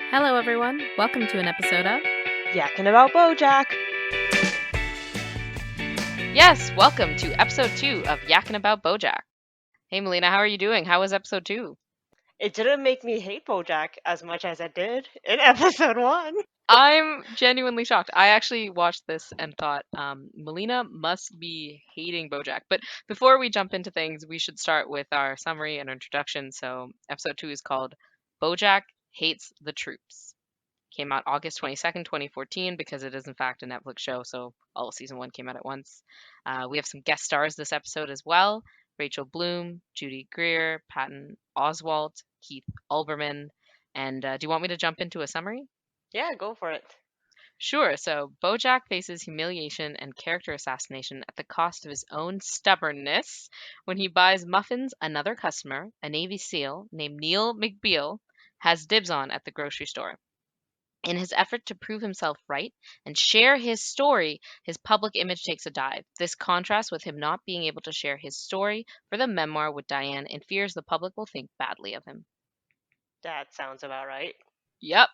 Hello, everyone. Welcome to an episode of Yakkin About Bojack. Yes, welcome to episode 2 of Yakkin About Bojack. Hey, Melina, how are you doing? How was episode 2? It didn't make me hate Bojack as much as it did in episode 1. I'm genuinely shocked. I actually watched this and thought Melina must be hating Bojack. But before we jump into things, we should start with our summary and introduction. So, episode 2 is called Bojack Hates the Troops. Came out August 22nd, 2014, because it is in fact a Netflix show, so all of season 1 came out at once. We have some guest stars this episode as well: Rachel Bloom, Judy Greer, Patton Oswalt, Keith Olbermann. And do you want me to jump into a summary? Yeah, go for it. Sure. So Bojack faces humiliation and character assassination at the cost of his own stubbornness when he buys muffins another customer, a Navy SEAL named Neil McBeal, has dibs on at the grocery store. In his effort to prove himself right and share his story, his public image takes a dive. This contrasts with him not being able to share his story for the memoir with Diane and fears the public will think badly of him. That sounds about right. Yep.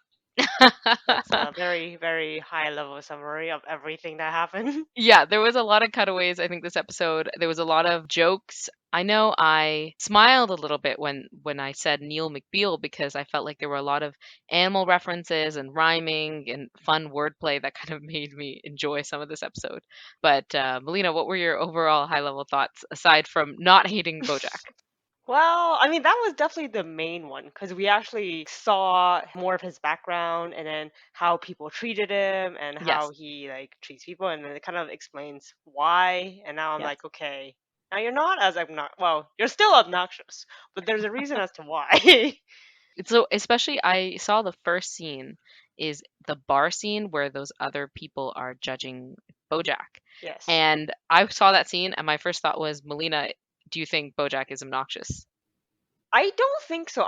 That's a very, very high level summary of everything that happened. Yeah, there was a lot of cutaways. I think this episode, there was a lot of jokes. I know I smiled a little bit when I said Neil McBeal because I felt like there were a lot of animal references and rhyming and fun wordplay that kind of made me enjoy some of this episode. But Melina, what were your overall high level thoughts aside from not hating BoJack? Well, I mean, that was definitely the main one because we actually saw more of his background and then how people treated him and how Yes, he treats people, and then it kind of explains why. And now I'm yes. like, okay, now you're not as obnoxious. Well, you're still obnoxious, but there's a reason as to why. So especially I saw the first scene is the bar scene where those other people are judging BoJack. Yes. And I saw that scene and my first thought was, Melina, do you think BoJack is obnoxious? I don't think so.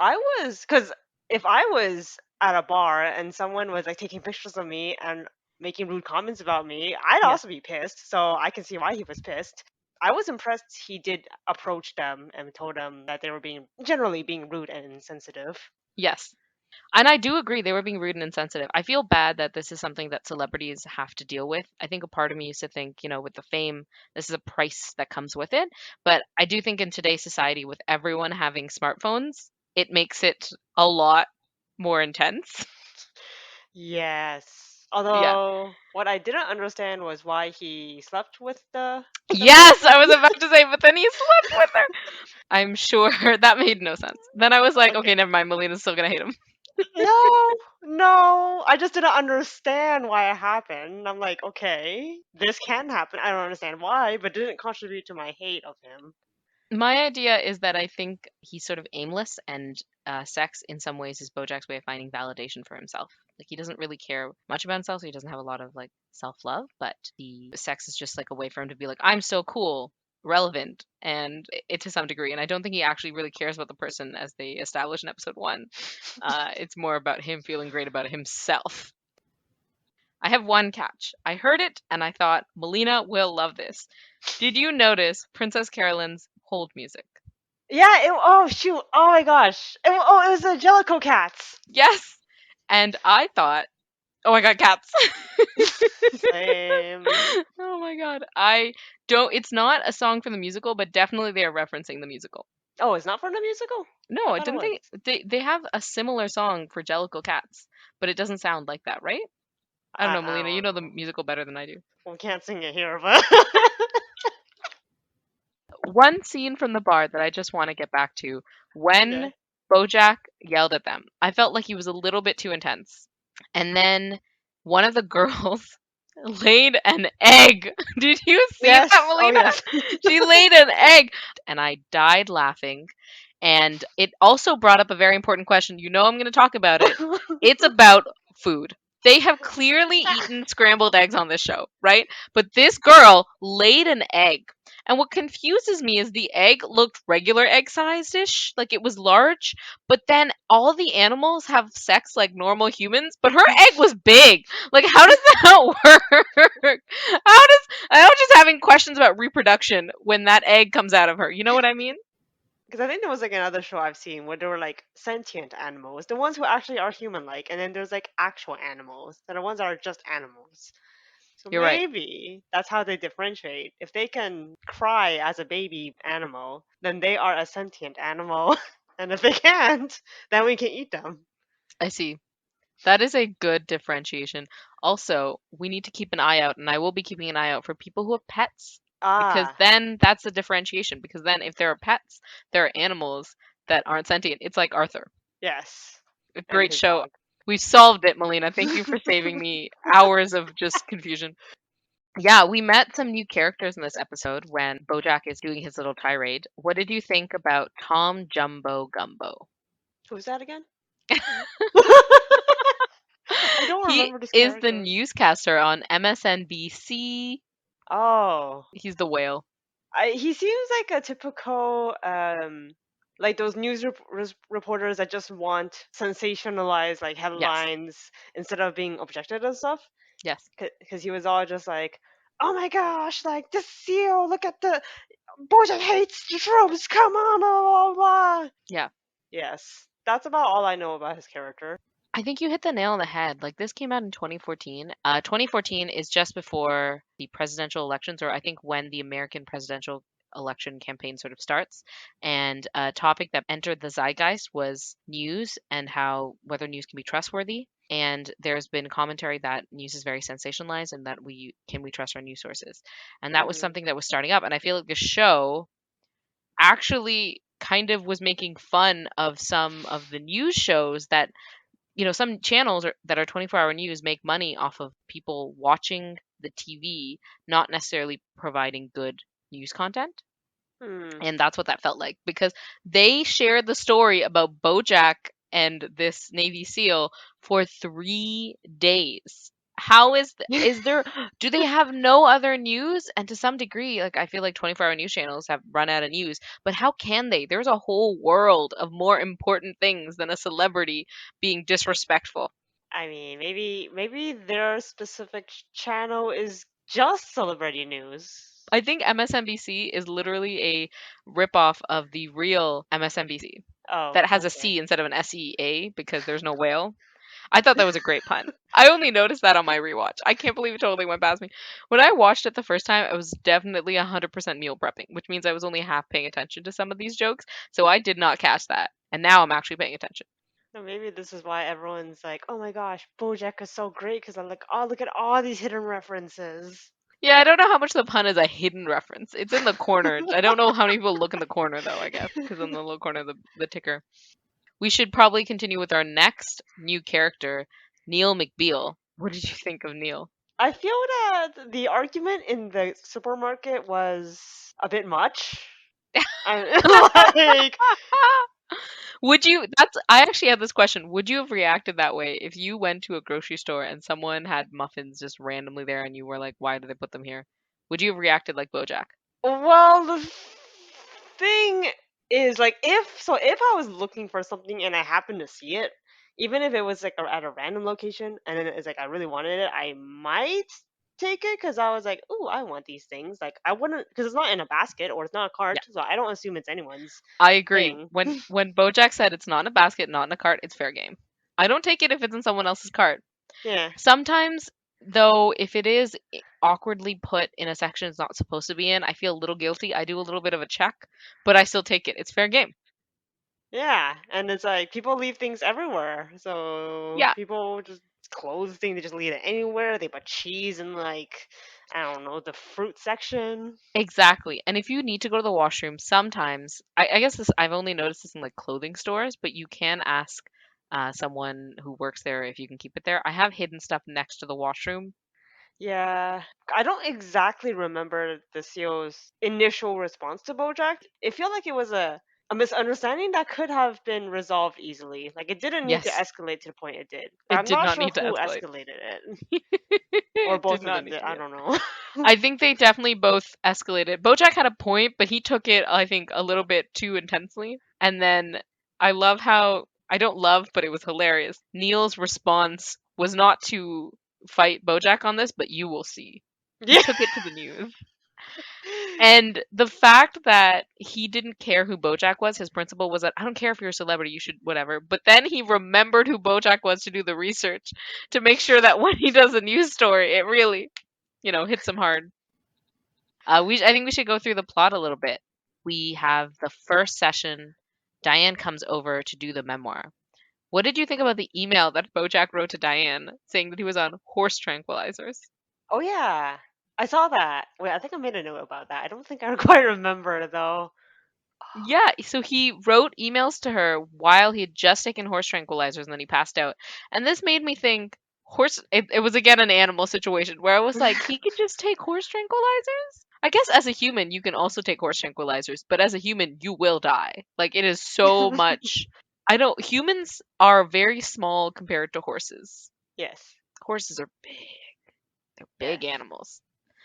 Because if I was at a bar and someone was like taking pictures of me and making rude comments about me, I'd Yes. also be pissed. So I can see why he was pissed. I was impressed he did approach them and told them that they were generally being rude and insensitive. Yes. And I do agree they were being rude and insensitive. I feel bad that this is something that celebrities have to deal with. I think a part of me used to think, with the fame, this is a price that comes with it. But I do think in today's society, with everyone having smartphones, it makes it a lot more intense. Yes. Yeah. Although what I didn't understand was why he slept with the Yes, I was person. about to say, but then he slept with her. I'm sure that made no sense. Then I was like, Okay. okay, never mind. Melina's still gonna hate him. No, no, I just didn't understand why it happened. I'm like, okay, this can happen. I don't understand why, but it didn't contribute to my hate of him. My idea is that I think he's sort of aimless, and sex, in some ways, is Bojack's way of finding validation for himself. Like he doesn't really care much about himself, so he doesn't have a lot of like self-love. But the sex is just like a way for him to be like, I'm so cool, relevant, and it to some degree. And I don't think he actually really cares about the person as they establish in episode 1. It's more about him feeling great about himself. I have one catch. I heard it and I thought, Melina will love this. Did you notice Princess Carolyn's hold music? Yeah, oh shoot, oh my gosh. It was the Jellicle Cats. Yes. And I thought, oh my god, cats. Same. Oh my god. I don't, it's not a song from the musical, but definitely they are referencing the musical. Oh, it's not from the musical? I No, thought it didn't was. they have a similar song for Jellicle Cats, but it doesn't sound like that, right? I don't know, I Melina, you don't know the know. musical better than I do. We can't sing it here, but One scene from the bar that I just want to get back to when okay. Bojack yelled at them. I felt like he was a little bit too intense. And then one of the girls laid an egg. Did you see that, Yes. Oh Melina? yes. She laid an egg. And I died laughing. And it also brought up a very important question. You know I'm going to talk about it. It's about food. They have clearly eaten scrambled eggs on this show, right? But this girl laid an egg. And what confuses me is the egg looked regular egg sized ish, like it was large, but then all the animals have sex like normal humans, but her egg was big. Like, how does that work? I'm just having questions about reproduction when that egg comes out of her. You know what I mean? Because I think there was like another show I've seen where there were like sentient animals, the ones who actually are human-like, and then there's like actual animals, that are ones that are just animals. So You're right. maybe that's how they differentiate. If they can cry as a baby animal, then they are a sentient animal. And if they can't, then we can eat them. I see. That is a good differentiation. Also, we need to keep an eye out, and I will be keeping an eye out for people who have pets, because Ah, then that's the differentiation. Because then, if there are pets, there are animals that aren't sentient. It's like Arthur. yes. A And great his show. dog. We solved it, Melina. Thank you for saving me hours of just confusion. Yeah, we met some new characters in this episode when Bojack is doing his little tirade. What did you think about Tom Jumbo Gumbo? Who's that again? I don't He remember this is the character. newscaster on MSNBC. Oh. He's the whale. He seems like a typical like those reporters that just want sensationalized like Yes. headlines instead of being objective and stuff. Yes. Because he was all just like, oh my gosh, like this seal, look at the Bojack hates the troops, come on, blah blah blah. Yeah. Yes, that's about all I know about his character. I think you hit the nail on the head. Like this came out in 2014. 2014 is just before the presidential elections, or I think when the American presidential election campaign sort of starts. And a topic that entered the zeitgeist was news and how whether news can be trustworthy. And there's been commentary that news is very sensationalized and that we trust our news sources. And that was Hmm. something that was starting up. And I feel like the show actually kind of was making fun of some of the news shows that some channels that are 24-hour news make money off of people watching the TV, not necessarily providing good news content. Hmm. And that's what that felt like because they shared the story about Bojack and this Navy SEAL for 3 days. How is there, do they have no other news? And to some degree, like I feel like 24-hour news channels have run out of news, but how can they? There's a whole world of more important things than a celebrity being disrespectful. I mean, maybe their specific channel is just celebrity news. I think MSNBC is literally a ripoff of the real MSNBC Oh, that has a okay. C instead of an SEA because there's no whale. I thought that was a great pun. I only noticed that on my rewatch. I can't believe it totally went past me. When I watched it the first time, I was definitely 100% meal prepping, which means I was only half paying attention to some of these jokes, so I did not catch that. And now I'm actually paying attention. So maybe this is why everyone's like, "Oh my gosh, BoJack is so great!" Because I'm like, "Oh, look at all these hidden references." Yeah, I don't know how much the pun is a hidden reference. It's in the corner. I don't know how many people look in the corner though, I guess, because in the little corner of the ticker. We should probably continue with our next new character, Neil McBeal. What did you think of Neil? I feel that the argument in the supermarket was a bit much. And like, Would you that's I actually had this question. Would you have reacted that way if you went to a grocery store and someone had muffins just randomly there and you were like, why do they put them here? Would you have reacted like Bojack? well, the thing is, like, if I was looking for something and I happened to see it, even if it was like at a random location, and then it's like I really wanted it, I might take it because I was like, "Ooh, I want these things." Like, I wouldn't because it's not in a basket or it's not a Yeah, cart, so I don't assume it's anyone's I agree. thing. When Bojack said it's not in a basket, not in a cart, it's fair game. I don't take it if it's in someone else's cart. Yeah. Sometimes, though, if it is awkwardly put in a section it's not supposed to be in, I feel a little guilty. I do a little bit of a check, but I still take it. It's fair game. Yeah, and it's like people leave things everywhere. So Yeah, people just clothes thing, they just leave it anywhere. They put cheese in like I don't know, the fruit section. exactly. And if you need to go to the washroom, sometimes I guess I've only noticed this in like clothing stores, but you can ask someone who works there if you can keep it there. I have hidden stuff next to the washroom. Yeah, I don't exactly remember the CEO's initial response to BoJack. It felt like it was a misunderstanding that could have been resolved easily. Like it didn't need to Yes, escalate to the point it did. But it I'm did not not sure need to who escalate. escalated it, or It did both of not them need did. to I be. don't know. I think they definitely both escalated. Bojack had a point, but he took it, I think, a little bit too intensely. And then I love how I don't love, but it was hilarious. Neil's response was not to fight Bojack on this, but you will see. He Yeah. took it to the news. And the fact that he didn't care who Bojack was, his principle was that I don't care if you're a celebrity, you should whatever. But then he remembered who Bojack was to do the research to make sure that when he does a news story, it really, hits him hard. I think we should go through the plot a little bit. We have the first session. Diane comes over to do the memoir. What did you think about the email that Bojack wrote to Diane saying that he was on horse tranquilizers? Oh yeah, I saw that. Wait, I think I made a note about that. I don't think I quite remember though. Yeah, so he wrote emails to her while he had just taken horse tranquilizers and then he passed out. And this made me think it was again an animal situation where I was like, he could just take horse tranquilizers? I guess as a human, you can also take horse tranquilizers, but as a human, you will die. Like, it is so much. I don't, humans are very small compared to horses. Yes, Horses are big, they're big yes. animals.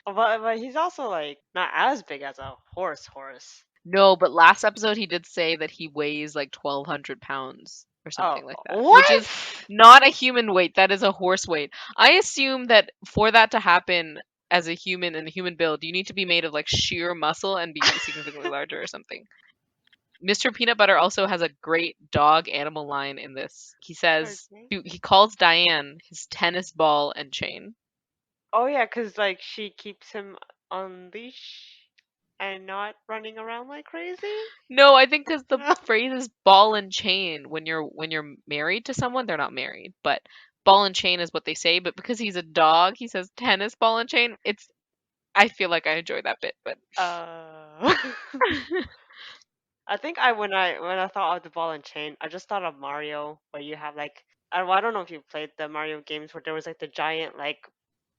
But he's also like not as big as a horse. Horse. No, but last episode he did say that he weighs like 1,200 pounds or Oh, something like that, which what? is not a human weight. That is a horse weight. I assume that for that to happen as a human and a human build, you need to be made of like sheer muscle and be significantly larger or something. Mr. Peanut Butter also has a great dog animal line in this. He says, Okay. he calls Diane his tennis ball and chain. Oh yeah, 'cause like she keeps him on leash and not running around like crazy. No, I think because the phrase is ball and chain. When you're married to someone, they're not married, but ball and chain is what they say. But because he's a dog, he says tennis ball and chain. I feel like I enjoy that bit, but uh, I think when I thought of the ball and chain, I just thought of Mario, where you have like I don't know if you played the Mario games where there was like the giant like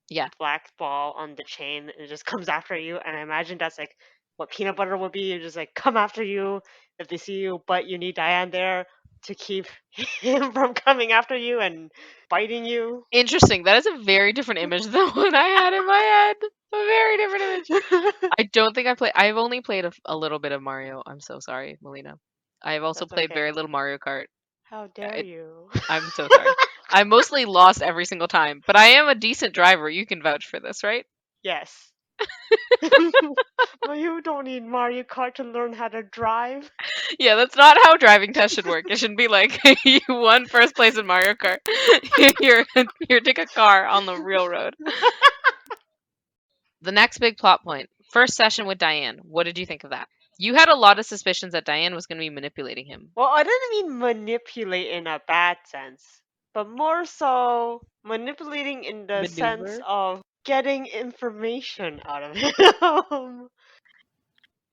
yeah, black ball on the chain and it just comes after you, and I imagine that's like what peanut butter would be. It just like come after you if they see you, but you need Diane there to keep him from coming after you and biting you. interesting. That is a very different image than what I had in my head. A very different image. I don't think I play. I've only played a little bit of Mario. I'm so sorry, Melina. I've also That's played very okay. little Mario Kart. How dare It, you? I'm so sorry. I mostly lost every single time, but I am a decent driver. You can vouch for this, right? Yes. Well, you don't need Mario Kart to learn how to drive. Yeah, that's not how driving tests should work. It shouldn't be like you won first place in Mario Kart. Here, take a car on the real road. The next big plot point. First session with Diane. What did you think of that? You had a lot of suspicions that Diane was going to be manipulating him. Well, I didn't mean manipulate in a bad sense, but more so manipulating in the sense Maneuver? of getting information out of him.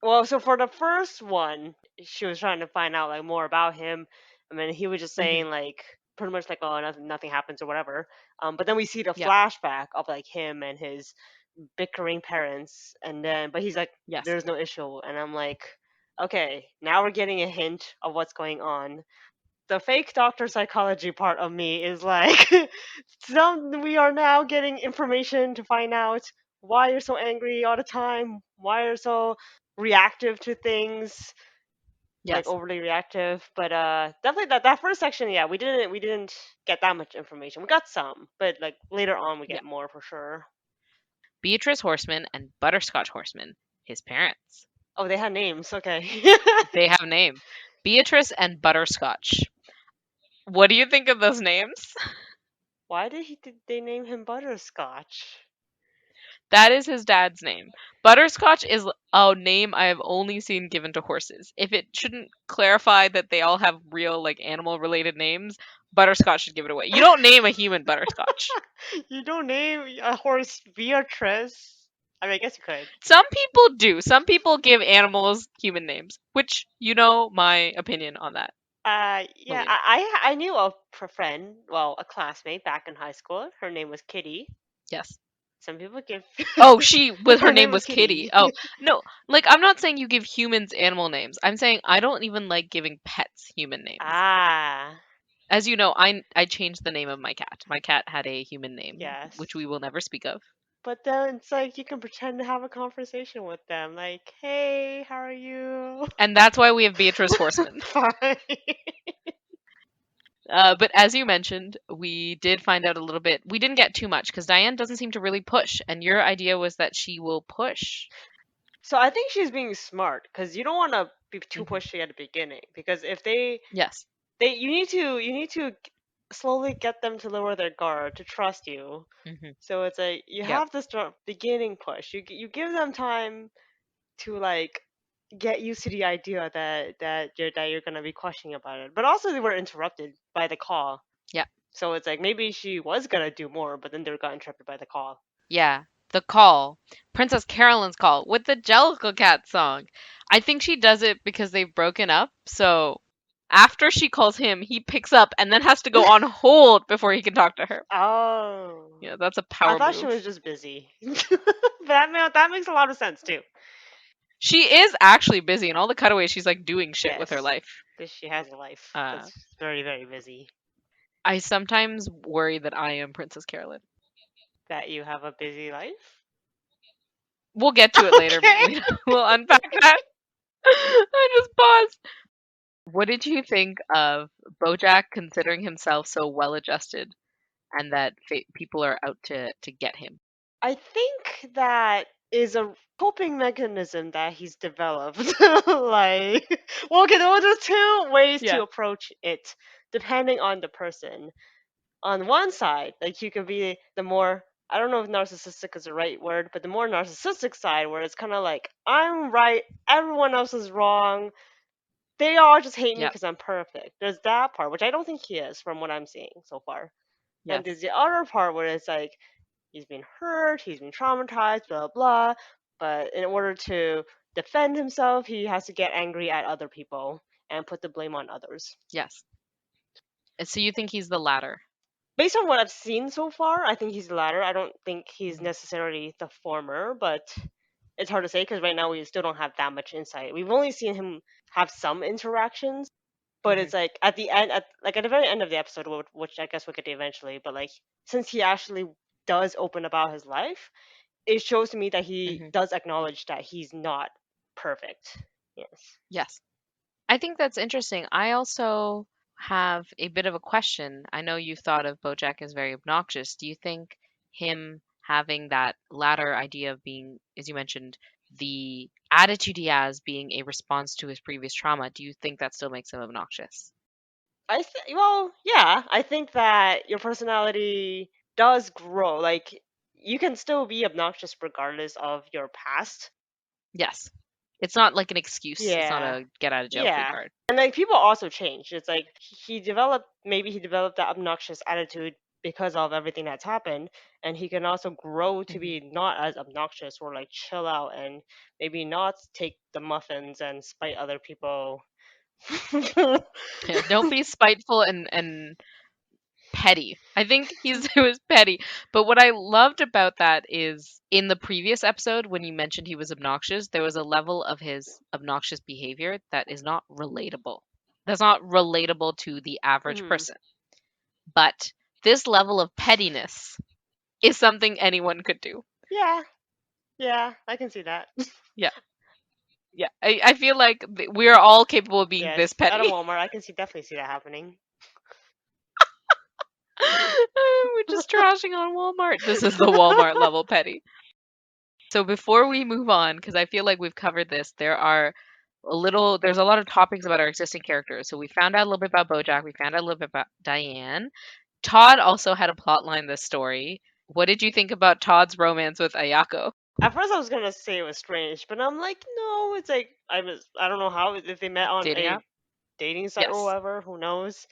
Well, so for the first one, she was trying to find out like more about him. I mean, he was just Hmm. saying like pretty much like, oh, nothing happens or whatever. But then we see the Yeah. flashback of like him and his bickering parents, and then but he's like, Yes. there's no issue, and I'm like, okay, now we're getting a hint of what's going on. The fake doctor psychology part of me is like, we are now getting information to find out why you're so angry all the time, why you're so reactive to things, like Yes. overly reactive. But definitely that first section, yeah, we didn't get that much information. We got some, but like later on we Yeah. get more for sure. Beatrice Horseman and Butterscotch Horseman, his parents. Oh, they had names. Okay. They have a name. Beatrice and Butterscotch. What do you think of those names? Why did they name him Butterscotch? That is his dad's name. Butterscotch is a name I have only seen given to horses. If it shouldn't clarify that they all have real, like, animal related names, Butterscotch should give it away. You don't name a human Butterscotch. You don't name a horse Beatrice. I mean, I guess you could. Some people do. Some people give animals human names, which you know my opinion on that, Yeah, Melina. I knew a friend, well, a classmate back in high school. Her name was Kitty. Yes. Some people give. Oh, she with her Her name name was was Kitty. Kitty. Oh, no. Like I'm not saying you give humans animal names. I'm saying I don't even like giving pets human names. Ah, As you know, I changed the name of my cat. My cat had a human name, which yes. we will never speak of. But then it's like you can pretend to have a conversation with them, like, "Hey, how are you?" And that's why we have Beatrice Horseman. Fine. But as you mentioned, we did find out a little bit. We didn't get too much because Diane doesn't seem to really push, and your idea was that she will push. So I think she's being smart because you don't want to be too Hmm. pushy at the beginning because if Yes. they you need to slowly get them to lower their guard to trust you. Hmm. So it's like you Yep. have to start beginning push. You give them time to like get used to the idea that you're gonna be questioning about it. But also they were interrupted by the call. Yep. So it's like maybe she was gonna do more, but then they got interrupted by the call. Yeah. The call. Princess Carolyn's call with the Jellicle Cat song. I think she does it because they've broken up. So after she calls him, he picks up and then has to go on hold before he can talk to her. Oh, Yeah, that's a I power thought she move. was just busy. But that makes a lot of sense too. She is actually busy in all the cutaways. She's like doing shit with her Yes, life. this she has a life Uh, that's very very busy. I sometimes worry that I am Princess Carolyn. That you have a busy life. We'll get to it later, Okay. Melina. We'll unpack that. I just paused. What did you think of Bojack considering himself so well adjusted and that people are out to get him? I think that is a coping mechanism that he's developed. Like, well, okay, there are two ways to Yeah. approach it, depending on the person. On one side, like you could be the more I don't know if narcissistic is the right word, but the more narcissistic side where it's kind of like I'm right, everyone else is wrong. They all just hate me Yep. because I'm perfect. There's that part, which I don't think he is from what I'm seeing so far. And Yes. there's the other part where it's like he's been hurt, he's been traumatized, blah blah. But in order to defend himself, he has to get angry at other people and put the blame on others. Yes. And so you think he's the latter? Based on what I've seen so far, I think he's the latter. I don't think he's Mhm. necessarily the former, but it's hard to say because right now we still don't have that much insight. We've only seen him have some interactions, but Mhm. it's like at the end, at the very end of the episode, which I guess we'll get to eventually. But like since he actually does open about his life, it shows to me that he Mhm. does acknowledge that he's not perfect. Yes. Yes. I think that's interesting. I also have a bit of a question. I know you thought of Bojack as very obnoxious. Do you think him having that latter idea of being, as you mentioned, the attitude he has being a response to his previous trauma, do you think that still makes him obnoxious? Well, yeah, I think that your personality does grow. Like you can still be obnoxious regardless of your past. Yes. It's not like an excuse. It's not Yeah. a get out of jail free Yeah. card. And like people also change. It's like he developed that obnoxious attitude because of everything that's happened and he can also grow to Hmm. be not as obnoxious or like chill out and maybe not take the muffins and spite other people. Yeah, don't be spiteful and petty. I think he's it was petty. But what I loved about that is in the previous episode when you mentioned he was obnoxious, there was a level of his obnoxious behavior that is not relatable. That's not relatable to the average Mhm. person. But this level of pettiness is something anyone could do. Yeah. Yeah, I can see that. Yeah. Yeah. I feel like we are all capable of being this Yes, at a petty. Walmart, I can definitely see that happening. We're just trashing on Walmart. This is the Walmart level petty. So before we move on, because I feel like we've covered this, there's a lot of topics about our existing characters. So we found out a little bit about Bojack, we found out a little bit about Diane. Todd also had a plot line this story. What did you think about Todd's romance with Ayako? At first, I was gonna say it was strange, but I'm like, no, it's like I don't know how if they met on Dating a app? dating site or Yes. whatever, who knows?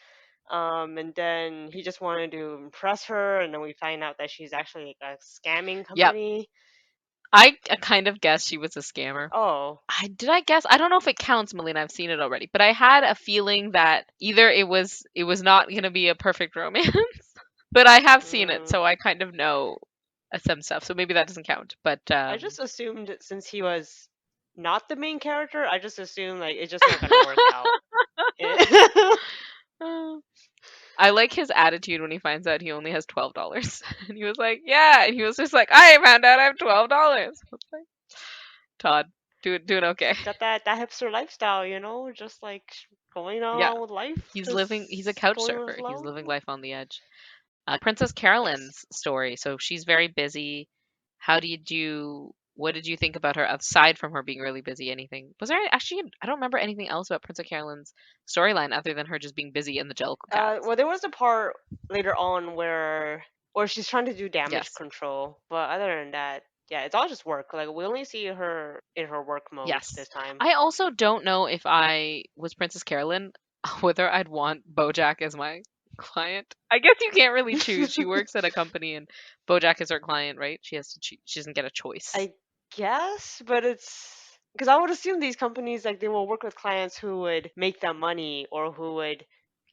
And then he just wanted to impress her, and then we find out that she's actually like a scamming Yep. company. I kind of guessed she was a scammer. Oh, I guess? I don't know if it counts, Melina. I've seen it already, but I had a feeling that either it was not gonna be a perfect romance, but I have seen it, mm, so I kind of know some stuff. So maybe that doesn't count. But I just assumed that since he was not the main character, I just assumed like it's just not gonna work out. uh, I like his attitude when he finds out he only has $12, and he was like, "Yeah," and he was just like, "I found out I have $12." Like, Todd, doing okay. Got that hipster lifestyle, just like going Yeah, on with life, he's just living. He's a couch going with the surfer. He's flow. living life on the edge. Princess Yes. Carolyn's story. So she's very busy. How did you What did you think about her aside from her being really busy? Anything? Was there actually? I don't remember anything else about Princess Carolyn's storyline other than her just being busy in the Jellicle Cats. Well, there was a part later on where she's trying to do damage Yes. control, but other than that, yeah, it's all just work. Like we only see her in her work mode Yes. this time. I also don't know if I was Princess Carolyn, whether I'd want Bojack as my client. I guess you can't really choose. She works at a company and Bojack is her client, right? She has to choose. She doesn't get a choice. I guess, but it's because I would assume these companies like they will work with clients who would make them money or who would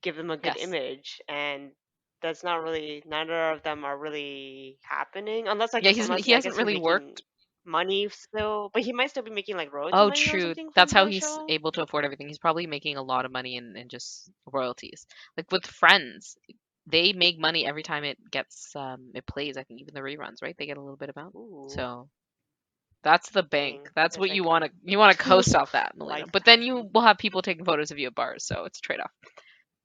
give them a good Yes. image, and that's not really neither of them are really happening unless Yeah, unless he I hasn't guess he's really making worked. money still, but he might still be making like royalty Oh, money or true. something That's from how the he's show. able to afford everything. He's probably making a lot of money in just royalties. Like with Friends, they make money every time it gets it plays. I think even the reruns, right? They get a little bit about. Ooh, So that's the bank. dang! That's Wish what I you could want to coast off that, Melina. like But then you will have people taking photos of you at bars, so it's a trade-off.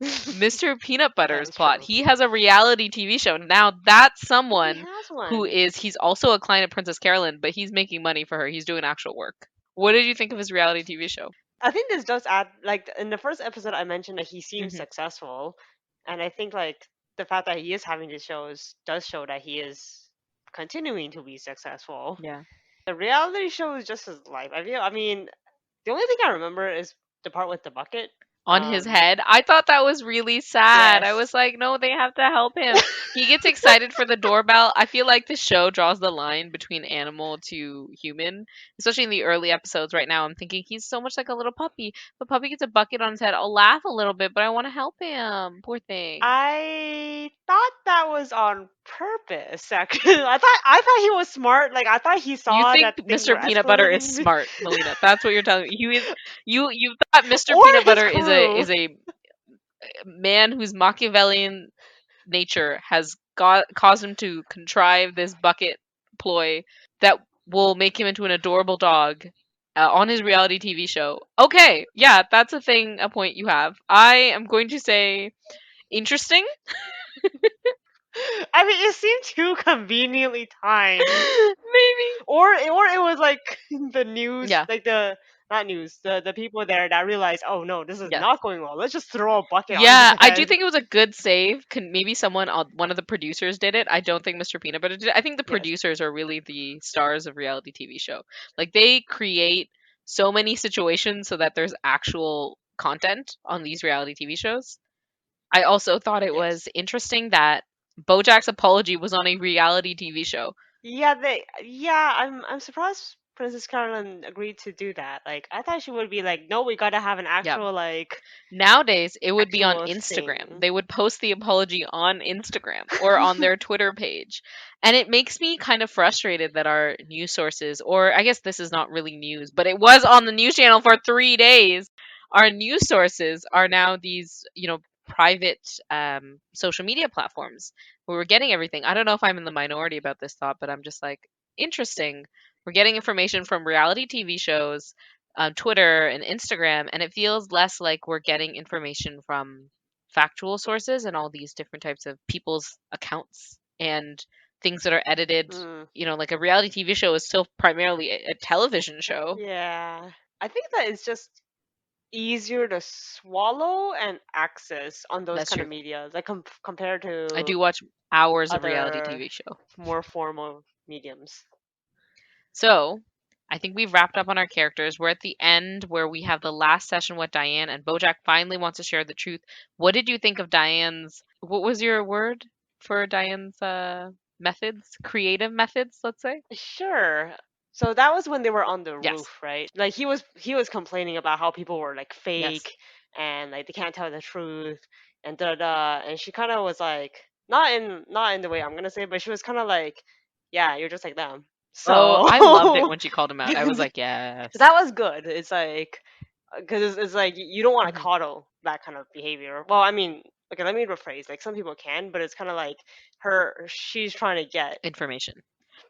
that. Mr. Peanut That Butter's is plot. true. He has a reality TV show. Now that's Oh, he someone has who one. is he's also a client of Princess Carolyn, but he's making money for her. He's doing actual work. What did you think of his reality TV show? I think this does add like in the first episode I mentioned that he seems Hmm. successful, and I think like the fact that he is having these shows does show that he is continuing to be successful. Yeah. The reality show is just his life. I mean, the only thing I remember is the part with the bucket. On his Um, head. I thought that was really sad. I yes, was like, no, they have to help him. He gets excited for the doorbell. I feel like the show draws the line between animal to human, especially in the early episodes right now. I'm thinking he's so much like a little puppy. The puppy gets a bucket on his head. I'll laugh a little bit, but I want to help him. Poor thing. I thought that was on purpose. Actually, I thought he was smart. Like I thought he You saw think that things were Mr. Peanut Butter is escalating, smart, Melina. That's what you're telling me. You thought Mr. or Peanut his Butter crew. is a man whose Machiavellian nature has caused him to contrive this bucket ploy that will make him into an adorable dog on his reality TV show. Okay, yeah, that's a thing, a point you have. I am going to say interesting. I mean, it seemed too conveniently timed. Maybe. Or it was like the news, Yeah, like the not news, the people there that realized, oh no, this is yes. not going well. Let's just throw a bucket on his Yeah, I do head. think it was a good save. Maybe one of the producers did it. I don't think Mr. Peanut Butter did it. I think the Yes. producers are really the stars of reality TV show. Like they create so many situations so that there's actual content on these reality TV shows. I also thought it Yes. was interesting that Bojack's apology was on a reality TV show. Yeah, I'm surprised Princess Carolyn agreed to do that. Like I thought she would be like, no, we gotta have an Yeah. actual like Nowadays, it would be on actual Instagram. thing. They would post the apology on Instagram or on their Twitter page. And it makes me kind of frustrated that our news sources, or I guess this is not really news, but it was on the news channel for 3 days. Our news sources are now these, private social media platforms where we're getting everything. I don't know if I'm in the minority about this thought, but I'm just like, interesting. We're getting information from reality TV shows Twitter and Instagram, and it feels less like we're getting information from factual sources and all these different types of people's accounts and things that are edited. Mm, Like a reality TV show is still primarily a television show. yeah. I think that it's just easier to swallow and access on those That's kind true. of media, like compared I to do watch hours of reality other TV show. more formal mediums. So I think we've wrapped up on our characters. We're at the end where we have the last session with Diane, and Bojack finally wants to share the truth. What did you think of Diane's? What was your word for Diane's methods? Creative methods, let's say. Sure. So that was when they were on the Yes. roof, right? Like he was complaining about how people were like Yes. fake and like they can't tell the truth and da da. And she kind of was like, not in the way I'm gonna say, but she was kind of like, yeah, you're just like them. Oh, I loved it So when she called him out. I was like, yes. that was good. It's like because it's like you don't want to Hmm. coddle that kind of behavior. Well, I mean, okay, let me rephrase. Like some people can, but it's kind of like she's trying to Information.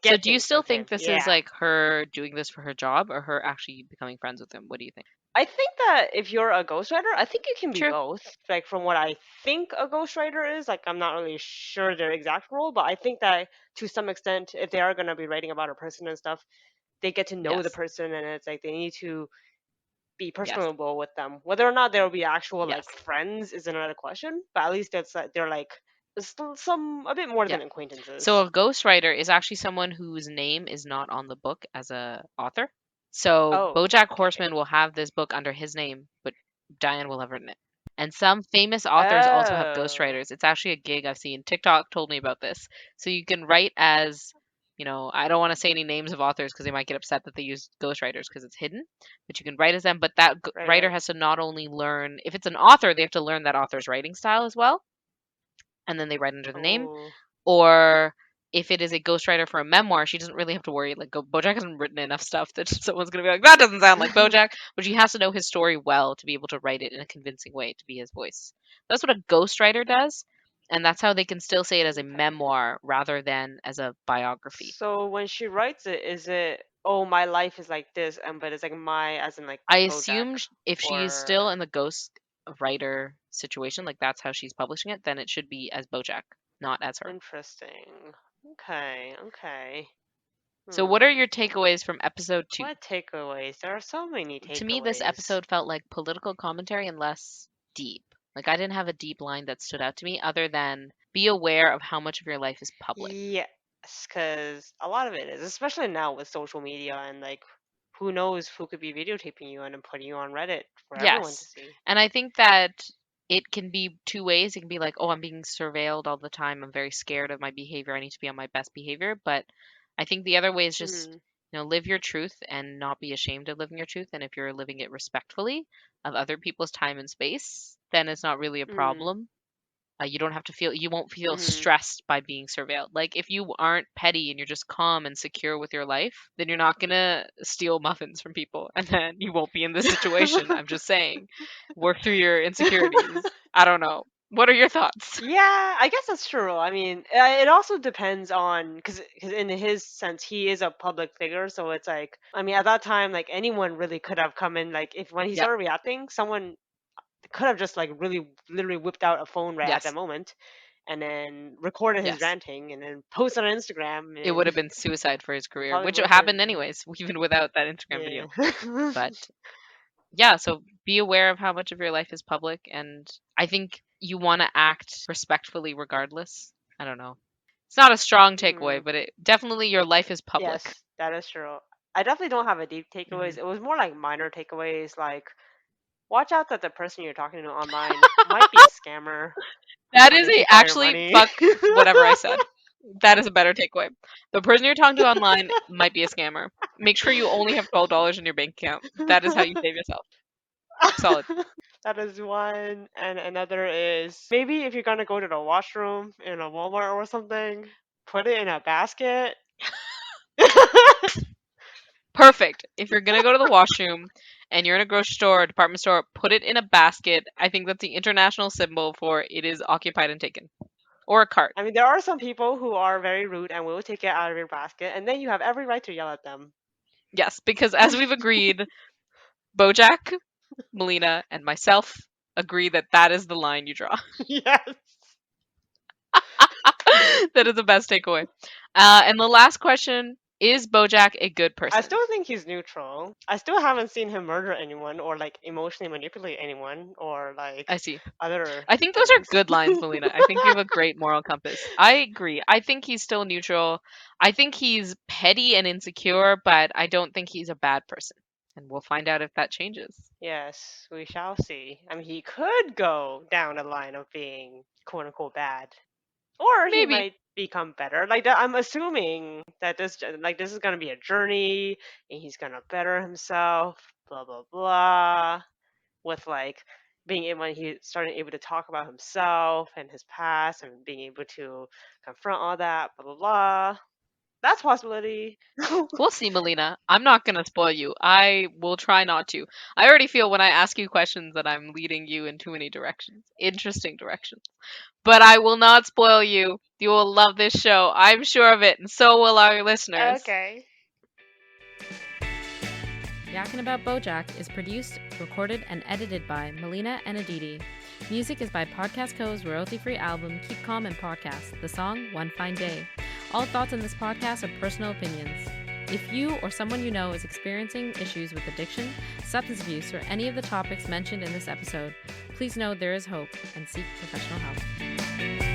So get do you things still from him. think this is Yeah. like her doing this for her job or her actually becoming friends with him? What do you think? I think that if you're a ghostwriter, I think it can be True. both. Like from what I think a ghostwriter is, like I'm not really sure their exact role, but I think that to some extent, if they are gonna be writing about a person and stuff, they get to know the Yes. person, and it's like they need to be Yes. personable with them. Whether or not they'll be actual like Yes. friends is another question, but at least it's they're like some a bit more Yeah. than So acquaintances. a ghostwriter is actually someone whose name is not on the book as a author. So Oh, Bojack okay. Horseman will have this book under his name, but Diane will have written it. And some famous authors also have Oh, ghostwriters. It's actually a gig I've seen. TikTok told me about this. So you can write as, I don't want to say any names of authors because they might get upset that they use ghostwriters because it's hidden, but you can write as them. But that right, writer right. has to not only learn, if it's an author, they have to learn that author's writing style as well, and then they write under the name. Oh, Or if it is a ghostwriter for a memoir, she doesn't really have to worry. Like, Bojack hasn't written enough stuff that someone's going to be like, that doesn't sound like Bojack. But she has to know his story well to be able to write it in a convincing way to be his voice. That's what a ghostwriter does. And that's how they can still say it as a okay. memoir rather than as a biography. So when she writes it, is it, oh, my life is like this, and but it's like my as in like I Bojack, assume if she is still or in the ghost writer situation, like that's how she's publishing it, then it should be as Bojack, not as her. interesting. Okay, okay. So, what Hmm. are your takeaways from episode 2? What takeaways? There are so many To me, this takeaways. episode felt like political commentary and less deep. Like, I didn't have a deep line that stood out to me other than be aware of how much of your life is public. Yes, because a lot of it is, especially now with social media and like, who knows who could be videotaping you and then putting you on Reddit for everyone to Yes. see. And I think that it can be two ways. It can be like, oh, I'm being surveilled all the time. I'm very scared of my behavior. I need to be on my best behavior. But I think the other way is just, Hmm. live your truth and not be ashamed of living your truth. And if you're living it respectfully of other people's time and space, then it's not really a Hmm. problem. You won't feel Hmm. stressed by being surveilled. Like if you aren't petty and you're just calm and secure with your life, then you're not gonna steal muffins from people and then you won't be in this situation. I'm just saying. Work through your insecurities. I don't know. What are your thoughts? Yeah, I guess that's true. I mean, it also depends on because in his sense, he is a public figure, so it's like, I mean, at that time, like anyone really could have come in. Like if when he Yep. started reacting, someone could have just like really literally whipped out a phone right at that Yes. moment, and then recorded his Yes. ranting, and then posted on Instagram, It would and have been suicide for his it career, probably which would have been, happened anyways, even without that Instagram yeah. video. But yeah, so be aware of how much of your life is public, and I think you want to act respectfully regardless. I don't know. It's not a strong takeaway, Mm, but it definitely your life is public. yes, that is true. I definitely don't have a deep takeaways. Hmm. It was more like minor takeaways, like watch out that the person you're talking to online might be a scammer who's That trying is to a take all your actually money. fuck whatever I said. That is a better takeaway. The person you're talking to online might be a scammer. Make sure you only have $12 in your bank account. That is how you save yourself. Solid. That is one, and another is maybe if you're gonna go to the washroom in a Walmart or something, put it in a basket. Perfect. If you're gonna go to the washroom and you're in a grocery store or department store, put it in a basket. I think that's the international symbol for it is occupied and taken. Or a cart. I mean, there are some people who are very rude and will take it out of your basket, and then you have every right to yell at them. Yes, because as we've agreed, Bojack, Melina, and myself agree that that is the line you draw. Yes. That is the best takeaway. And the last question is Bojack a good I person? still think he's neutral. I still haven't seen him murder anyone or like emotionally manipulate anyone or like I see. other I think those are things. good lines, Melina. I think you have a great moral compass. I agree. I think he's still neutral. I think he's petty and insecure, but I don't think he's a bad person. And we'll find out if that changes. Yes, we shall see. I mean, he could go down a line of being quote unquote bad, or he Maybe. might become better. Like that, I'm assuming that this is gonna be a journey, and he's gonna better himself. Blah blah blah. With like being able, when he started able to talk about himself and his past, and being able to confront all that. Blah blah blah. That's a possibility. We'll see, Melina. I'm not going to spoil you. I will try not to. I already feel when I ask you questions that I'm leading you in too many directions, interesting directions. But I will not spoil you. You will love this show. I'm sure of it, and so will our listeners. Okay. Yakkin About Bojack is produced, recorded, and edited by Melina and Aditi. Music is by Podcast Co's royalty-free album Keep Calm and Podcast, the song One Fine Day. All thoughts in this podcast are personal opinions. If you or someone you know is experiencing issues with addiction, substance abuse, or any of the topics mentioned in this episode, please know there is hope and seek professional help.